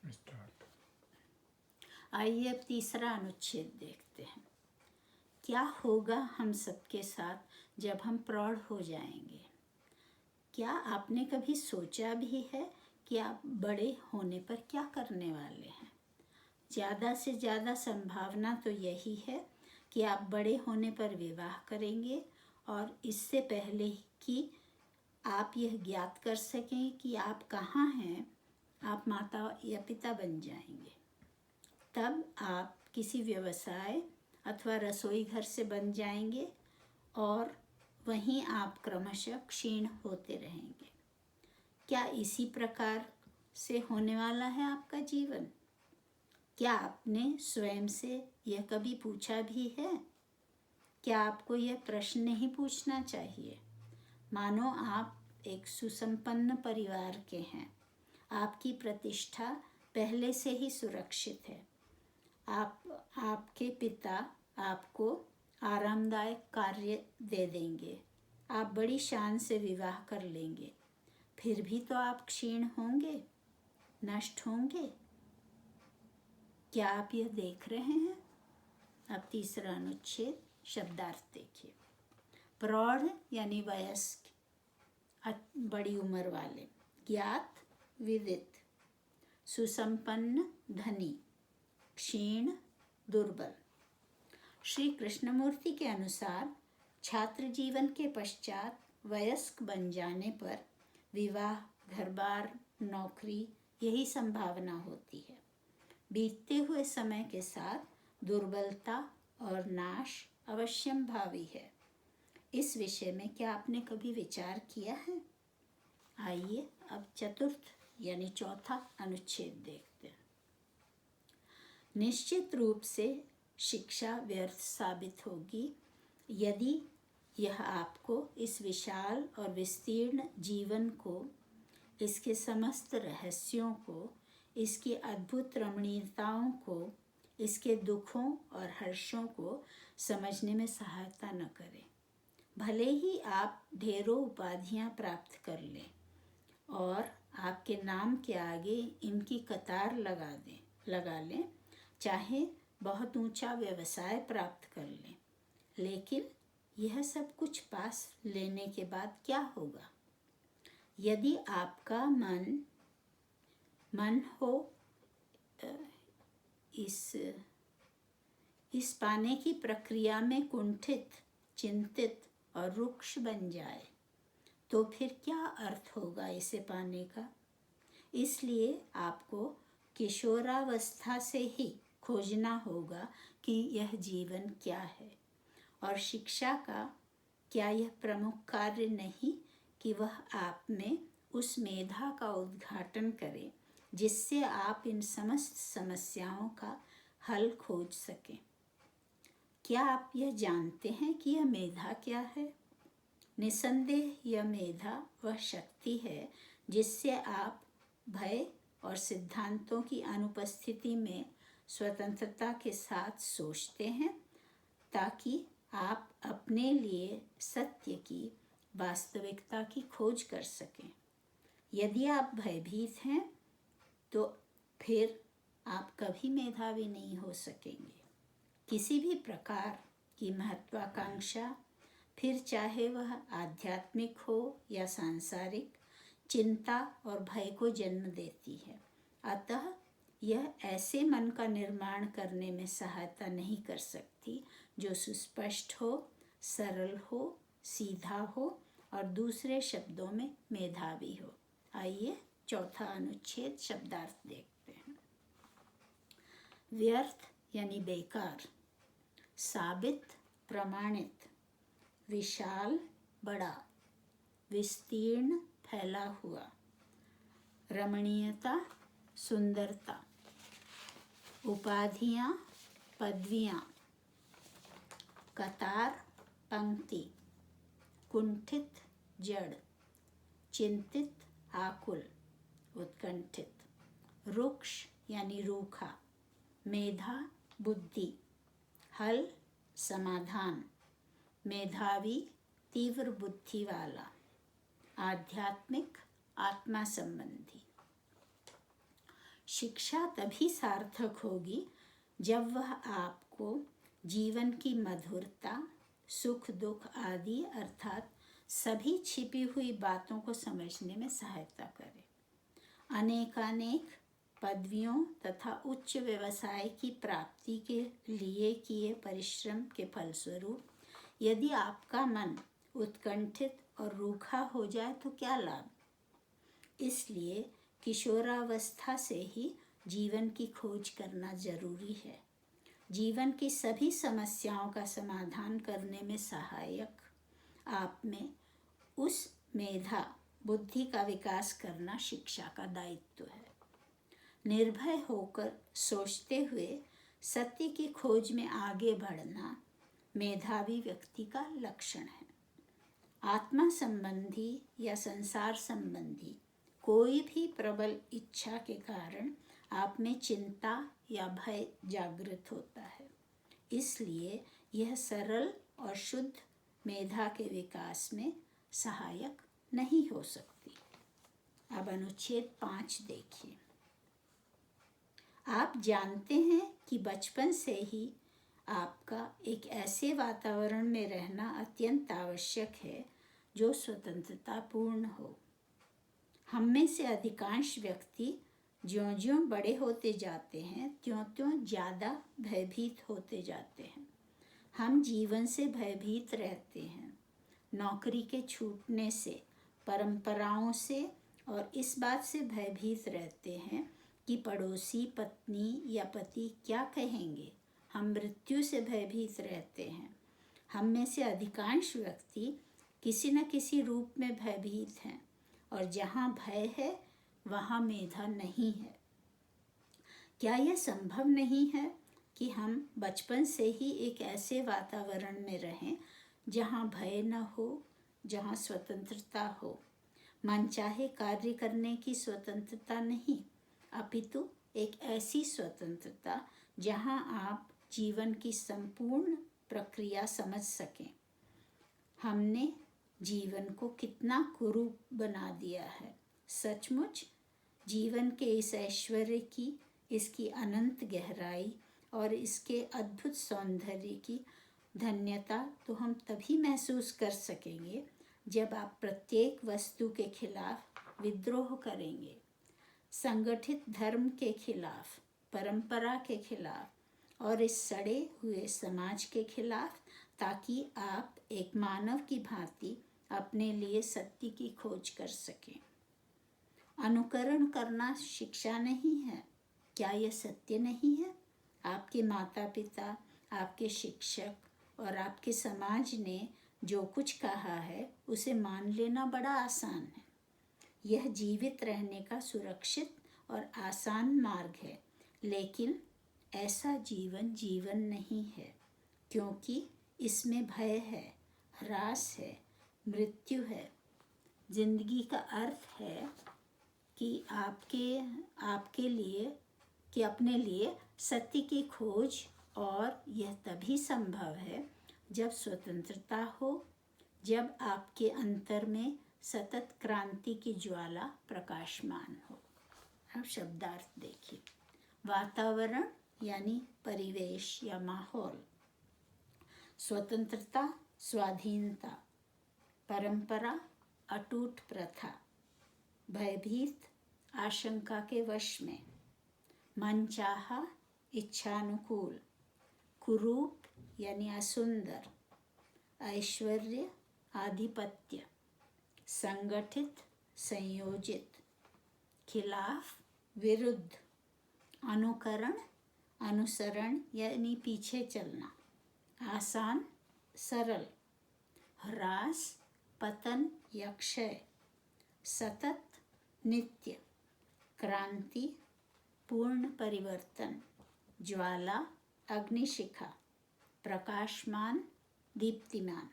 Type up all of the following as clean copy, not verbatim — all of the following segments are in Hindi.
स्टार्ट। आइए अब तीसरा अनुच्छेद देखते हैं। क्या होगा हम सबके साथ जब हम प्रौढ़ हो जाएंगे? क्या आपने कभी सोचा भी है कि आप बड़े होने पर क्या करने वाले हैं? ज़्यादा से ज़्यादा संभावना तो यही है कि आप बड़े होने पर विवाह करेंगे और इससे पहले कि आप यह ज्ञात कर सकें कि आप कहाँ हैं, आप माता या पिता बन जाएंगे। तब आप किसी व्यवसाय अथवा रसोई घर से बन जाएंगे और वहीं आप क्रमशः क्षीण होते रहेंगे। क्या इसी प्रकार से होने वाला है आपका जीवन? क्या आपने स्वयं से यह कभी पूछा भी है? क्या आपको यह प्रश्न नहीं पूछना चाहिए? मानो आप एक सुसंपन्न परिवार के हैं, आपकी प्रतिष्ठा पहले से ही सुरक्षित है, आपके पिता आपको आरामदायक कार्य दे देंगे, आप बड़ी शान से विवाह कर लेंगे, फिर भी तो आप क्षीण होंगे, नष्ट होंगे। क्या आप यह देख रहे हैं? अब तीसरा अनुच्छेद शब्दार्थ देखिए। प्रौढ़ यानी वयस्क, बड़ी उम्र वाले, ज्ञात विदित, सुसंपन्न धनी, क्षीण दुर्बल। श्री कृष्णमूर्ति के अनुसार छात्र जीवन के पश्चात वयस्क बन जाने पर विवाह, घर बार, नौकरी, यही संभावना होती है। बीतते हुए समय के साथ दुर्बलता और नाश अवश्यंभावी है। इस विषय में क्या आपने कभी विचार किया है? आइए अब चतुर्थ यानी चौथा अनुच्छेद देखते हैं। निश्चित रूप से शिक्षा व्यर्थ साबित होगी यदि यह आपको इस विशाल और विस्तीर्ण जीवन को, इसके समस्त रहस्यों को, इसकी अद्भुत रमणीयताओं को, इसके दुखों और हर्षों को समझने में सहायता न करे। भले ही आप ढेरों उपाधियां प्राप्त कर लें और आपके नाम के आगे इनकी कतार लगा लें, चाहे बहुत ऊंचा व्यवसाय प्राप्त कर लें, लेकिन यह सब कुछ पास लेने के बाद क्या होगा? यदि आपका मन हो इस पाने की प्रक्रिया में कुंठित, चिंतित और रुक्ष बन जाए, तो फिर क्या अर्थ होगा इसे पाने का? इसलिए आपको किशोरावस्था से ही खोजना होगा कि यह जीवन क्या है, और शिक्षा का क्या यह प्रमुख कार्य नहीं कि वह आप में उस मेधा का उद्घाटन करे जिससे आप इन समस्त समस्याओं का हल खोज सकें। क्या आप यह जानते हैं कि यह मेधा क्या है? निसंदेह यह मेधा वह शक्ति है जिससे आप भय और सिद्धांतों की अनुपस्थिति में स्वतंत्रता के साथ सोचते हैं, ताकि आप अपने लिए सत्य की, वास्तविकता की खोज कर सकें। यदि आप भयभीत हैं तो फिर आप कभी मेधावी नहीं हो सकेंगे। किसी भी प्रकार की महत्वाकांक्षा, फिर चाहे वह आध्यात्मिक हो या सांसारिक, चिंता और भय को जन्म देती है। अतः यह ऐसे मन का निर्माण करने में सहायता नहीं कर सकती जो सुस्पष्ट हो, सरल हो, सीधा हो और दूसरे शब्दों में मेधावी हो। आइए चौथा अनुच्छेद शब्दार्थ देखते हैं। व्यर्थ यानी बेकार, साबित, प्रमाणित, विशाल, बड़ा, विस्तीर्ण, फैला हुआ, रमणीयता, सुंदरता, उपाधियां, पदवियां, कतार, पंक्ति, कुंठित, जड़, चिंतित, आकुल, उत्कंठित, रुक्ष यानी रूखा, मेधा, बुद्धि, हल, समाधान, मेधावी, तीव्र बुद्धि वाला, आध्यात्मिक, आत्मा संबंधी। शिक्षा तभी सार्थक होगी जब वह आपको जीवन की मधुरता, सुख दुख आदि अर्थात सभी छिपी हुई बातों को समझने में सहायता करे। अनेकानेक पदवियों तथा उच्च व्यवसाय की प्राप्ति के लिए किए परिश्रम के फलस्वरूप यदि आपका मन उत्कंठित और रूखा हो जाए तो क्या लाभ। इसलिए किशोरावस्था से ही जीवन की खोज करना जरूरी है। जीवन की सभी समस्याओं का समाधान करने में सहायक आप में उस मेधा बुद्धि का विकास करना शिक्षा का दायित्व है। निर्भय होकर सोचते हुए सत्य की खोज में आगे बढ़ना मेधावी व्यक्ति का लक्षण है। आत्मा संबंधी या संसार संबंधी कोई भी प्रबल इच्छा के कारण आप में चिंता या भय जागृत होता है। इसलिए यह सरल और शुद्ध मेधा के विकास में सहायक नहीं हो सकती। अब अनुच्छेद 5 देखिए। आप जानते हैं कि बचपन से ही आपका एक ऐसे वातावरण में रहना अत्यंत आवश्यक है जो स्वतंत्रतापूर्ण हो। हम में से अधिकांश व्यक्ति ज्यों-ज्यों बड़े होते जाते हैं त्यों-त्यों ज़्यादा भयभीत होते जाते हैं। हम जीवन से भयभीत रहते हैं, नौकरी के छूटने से, परंपराओं से, और इस बात से भयभीत रहते हैं कि पड़ोसी, पत्नी या पति क्या कहेंगे। हम मृत्यु से भयभीत रहते हैं। हम में से अधिकांश व्यक्ति किसी न किसी रूप में भयभीत हैं, और जहाँ भय है वहाँ मेधा नहीं है। क्या यह संभव नहीं है कि हम बचपन से ही एक ऐसे वातावरण में रहें जहाँ भय न हो, जहाँ स्वतंत्रता हो। मनचाहे कार्य करने की स्वतंत्रता नहीं, अपितु एक ऐसी स्वतंत्रता जहाँ आप जीवन की संपूर्ण प्रक्रिया समझ सकें। हमने जीवन को कितना कुरूप बना दिया है। सचमुच जीवन के इस ऐश्वर्य की, इसकी अनंत गहराई और इसके अद्भुत सौंदर्य की धन्यता तो हम तभी महसूस कर सकेंगे जब आप प्रत्येक वस्तु के खिलाफ विद्रोह करेंगे, संगठित धर्म के खिलाफ, परंपरा के खिलाफ और इस सड़े हुए समाज के खिलाफ, ताकि आप एक मानव की भांति अपने लिए सत्य की खोज कर सकें। अनुकरण करना शिक्षा नहीं है। क्या यह सत्य नहीं है? आपके माता पिता, आपके शिक्षक और आपके समाज ने जो कुछ कहा है उसे मान लेना बड़ा आसान है। यह जीवित रहने का सुरक्षित और आसान मार्ग है, लेकिन ऐसा जीवन जीवन नहीं है, क्योंकि इसमें भय है, ह्रास है, मृत्यु है। जिंदगी का अर्थ है कि आपके लिए कि अपने लिए सत्य की खोज, और यह तभी संभव है जब स्वतंत्रता हो, जब आपके अंतर में सतत क्रांति की ज्वाला प्रकाशमान हो। अब शब्दार्थ देखिए। वातावरण यानी परिवेश या माहौल, स्वतंत्रता, स्वाधीनता, परंपरा, अटूट प्रथा, भयभीत, आशंका के वश में, मनचाहा, इच्छानुकूल, कुरूप यानी असुंदर, ऐश्वर्य, आधिपत्य, संगठित, संयोजित, खिलाफ, विरुद्ध, अनुकरण, अनुसरण यानी पीछे चलना, आसान, सरल, ह्रास, पतन या क्षय, सतत, नित्य, क्रांति, पूर्ण परिवर्तन, ज्वाला, अग्निशिखा, प्रकाशमान, दीप्तिमान।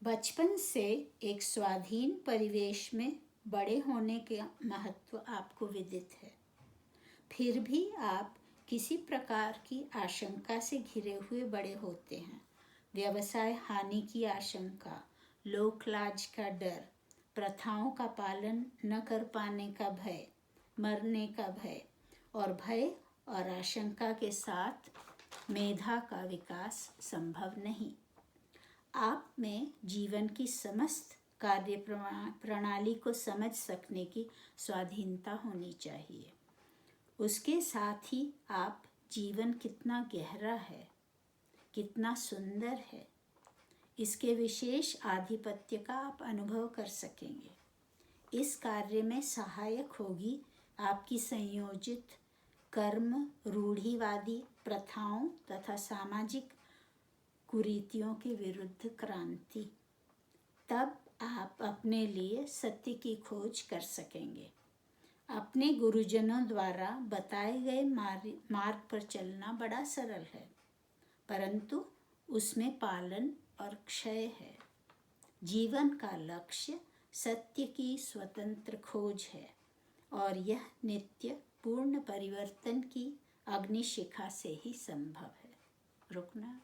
बचपन से एक स्वाधीन परिवेश में बड़े होने का महत्व आपको विदित है। फिर भी आप किसी प्रकार की आशंका से घिरे हुए बड़े होते हैं। व्यवसाय हानि की आशंका, लोक लाज का डर, प्रथाओं का पालन न कर पाने का भय, मरने का भय, और भय और आशंका के साथ मेधा का विकास संभव नहीं। आप में जीवन की समस्त कार्य प्रणाली को समझ सकने की स्वाधीनता होनी चाहिए। उसके साथ ही आप जीवन कितना गहरा है, कितना सुंदर है, इसके विशेष आधिपत्य का आप अनुभव कर सकेंगे। इस कार्य में सहायक होगी आपकी संयोजित कर्म, रूढ़िवादी प्रथाओं तथा सामाजिक कुरीतियों के विरुद्ध क्रांति। तब आप अपने लिए सत्य की खोज कर सकेंगे। अपने गुरुजनों द्वारा बताए गए मार्ग पर चलना बड़ा सरल है, परंतु उसमें पालन और क्षय है। जीवन का लक्ष्य सत्य की स्वतंत्र खोज है, और यह नित्य पूर्ण परिवर्तन की अग्निशिखा से ही संभव है। रुकना।